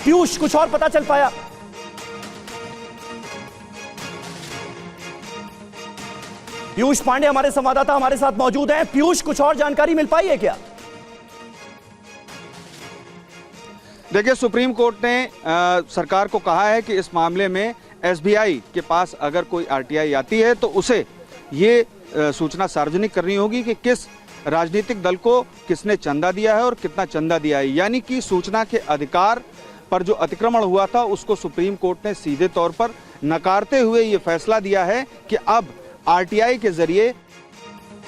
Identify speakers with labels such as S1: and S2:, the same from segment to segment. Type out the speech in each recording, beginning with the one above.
S1: पीयूष, कुछ और पता चल पाया? पीयूष पांडे हमारे संवाददाता हमारे साथ मौजूद हैं। पीयूष, कुछ और जानकारी मिल पाई है क्या?
S2: देखिए, सुप्रीम कोर्ट ने सरकार को कहा है कि इस मामले में एसबीआई के पास अगर कोई आरटीआई आती है तो उसे ये सूचना सार्वजनिक करनी होगी कि किस राजनीतिक दल को किसने चंदा दिया है और कितना चंदा दिया है। यानी कि सूचना के अधिकार पर जो अतिक्रमण हुआ था उसको सुप्रीम कोर्ट ने सीधे तौर पर नकारते हुए ये फैसला दिया है कि अब आरटीआई के जरिए।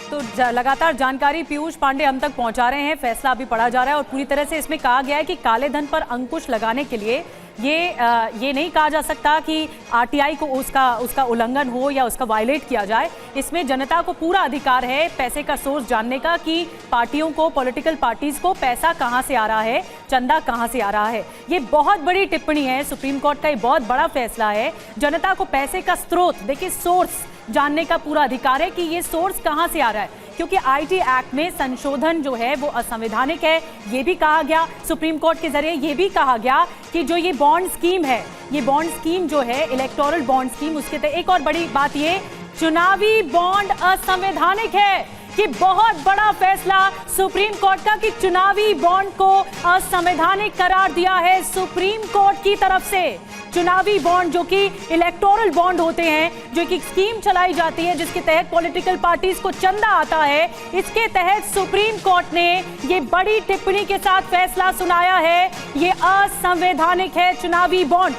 S3: तो लगातार जानकारी पीयूष पांडे हम तक पहुंचा रहे हैं। फैसला अभी पढ़ा जा रहा है और पूरी तरह से इसमें कहा गया है कि काले धन पर अंकुश लगाने के लिए ये नहीं कहा जा सकता कि आरटीआई को उसका उल्लंघन हो या उसका वायलेट किया जाए। इसमें जनता को पूरा अधिकार है पैसे का सोर्स जानने का, कि पार्टियों को, पॉलिटिकल पार्टीज को पैसा कहां से आ रहा है, चंदा कहां से आ रहा है। ये बहुत बड़ी टिप्पणी है सुप्रीम कोर्ट का, ये बहुत बड़ा फैसला है। जनता को पैसे का स्रोत, देखिए सोर्स जानने का पूरा अधिकार है कि ये सोर्स कहां से आ रहा है, क्योंकि आईटी एक्ट में संशोधन जो है वो असंवैधानिक है। ये भी कहा गया सुप्रीम कोर्ट के जरिए, ये भी कहा गया कि जो ये बॉन्ड स्कीम है, ये बॉन्ड स्कीम जो है इलेक्टोरल बॉन्ड स्कीम, उसके तहत एक और बड़ी बात ये, चुनावी बॉन्ड असंवैधानिक है। कि बहुत बड़ा फैसला सुप्रीम कोर्ट का कि चुनावी बॉन्ड को असंवैधानिक करार दिया है सुप्रीम कोर्ट की तरफ से। चुनावी बॉन्ड जो कि इलेक्टोरल बॉन्ड होते हैं, जो कि स्कीम चलाई जाती है जिसके तहत पॉलिटिकल पार्टीज को चंदा आता है, इसके तहत सुप्रीम कोर्ट ने ये बड़ी टिप्पणी के साथ फैसला सुनाया है, ये असंवैधानिक है चुनावी बॉन्ड।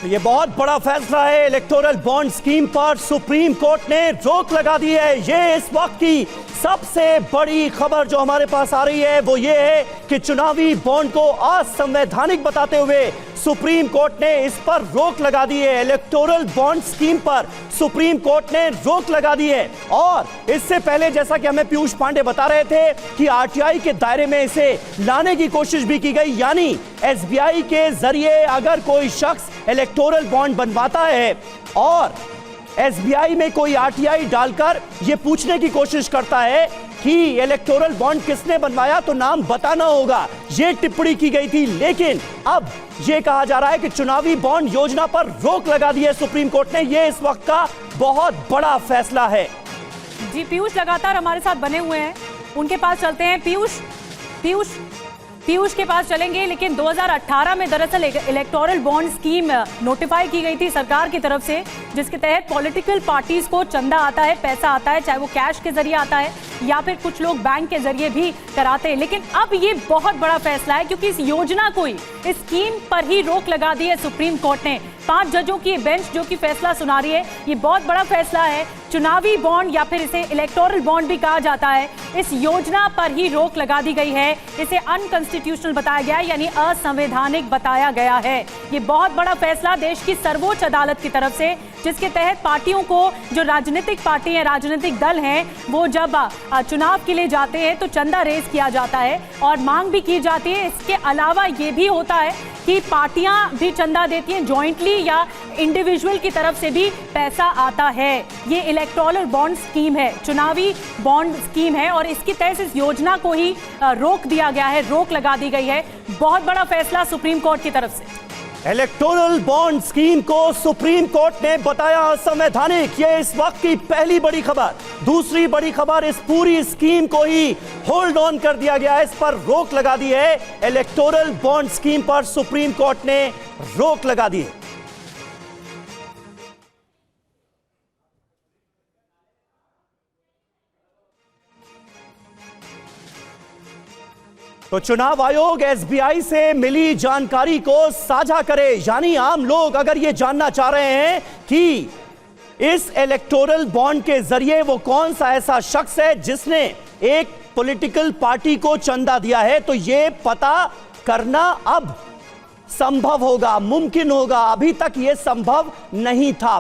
S1: ये बहुत बड़ा फैसला है। इलेक्टोरल बॉन्ड स्कीम पर सुप्रीम कोर्ट ने रोक लगा दी है। ये इस वक्त की सबसे बड़ी खबर जो हमारे पास आ रही है वो ये है कि चुनावी बॉन्ड को असंवैधानिक बताते हुए सुप्रीम कोर्ट ने इस पर रोक लगा दी है। इलेक्टोरल बॉन्ड स्कीम पर सुप्रीम कोर्ट ने रोक लगा दी है। और इससे पहले जैसा कि हमें पीयूष पांडे बता रहे थे कि आरटीआई के दायरे में इसे लाने की कोशिश भी की गई, यानी एसबीआई के जरिए अगर कोई शख्स इलेक्टोरल बॉन्ड बनवाता है और एसबीआई में कोई आरटीआई डालकर यह पूछने की कोशिश करता है कि इलेक्टोरल बॉन्ड किसने बनवाया तो नाम बताना होगा, यह टिप्पणी की गई थी। लेकिन अब यह कहा जा रहा है कि चुनावी बॉन्ड योजना पर रोक लगा दी है सुप्रीम कोर्ट ने। यह इस वक्त का बहुत बड़ा फैसला है।
S3: जी पीयूष लगातार हमारे साथ बने हुए हैं, उनके पास चलते हैं। पीयूष के पास चलेंगे। लेकिन 2018 में दरअसल इलेक्टोरल बॉन्ड स्कीम नोटिफाई की गई थी सरकार की तरफ से, जिसके तहत पॉलिटिकल पार्टीज को चंदा आता है, पैसा आता है, चाहे वो कैश के जरिए आता है या फिर कुछ लोग बैंक के जरिए भी कराते हैं। लेकिन अब ये बहुत बड़ा फैसला है क्योंकि इस योजना को ही, इस स्कीम पर ही रोक लगा दी है सुप्रीम कोर्ट ने। 5 जजों की बेंच जो कि फैसला सुना रही है, ये बहुत बड़ा फैसला है। चुनावी बॉन्ड या फिर इसे इलेक्टोरल बॉन्ड भी कहा जाता है, इस योजना पर ही रोक लगा दी गई है। इसे अनकॉन्स्टिट्यूशनल बताया गया है, यानी असंवैधानिक बताया गया है। ये बहुत बड़ा फैसला देश की सर्वोच्च अदालत की तरफ से, जिसके तहत पार्टियों को, जो राजनीतिक पार्टी है, राजनीतिक दल हैं, वो जब चुनाव के लिए जाते हैं तो चंदा रेज किया जाता है और मांग भी की जाती है। इसके अलावा ये भी होता है कि पार्टियां भी चंदा देती हैं, जॉइंटली या इंडिविजुअल की तरफ से भी पैसा आता है। ये इलेक्टोरल बॉन्ड स्कीम है, चुनावी बॉन्ड स्कीम है और इसकी तहत इस योजना को ही रोक दिया गया है, रोक लगा दी गई है। बहुत बड़ा फैसला सुप्रीम कोर्ट की तरफ से।
S1: इलेक्टोरल बॉन्ड स्कीम को सुप्रीम कोर्ट ने बताया असंवैधानिक। ये इस वक्त की पहली बड़ी खबर। दूसरी बड़ी खबर, इस पूरी स्कीम को ही होल्ड ऑन कर दिया गया है, इस पर रोक लगा दी है। इलेक्टोरल बॉन्ड स्कीम पर सुप्रीम कोर्ट ने रोक लगा दी है। तो चुनाव आयोग एसबीआई से मिली जानकारी को साझा करे, यानी आम लोग अगर ये जानना चाह रहे हैं कि इस इलेक्टोरल बॉन्ड के जरिए वो कौन सा ऐसा शख्स है जिसने एक पॉलिटिकल पार्टी को चंदा दिया है, तो ये पता करना अब संभव होगा, मुमकिन होगा। अभी तक ये संभव नहीं था।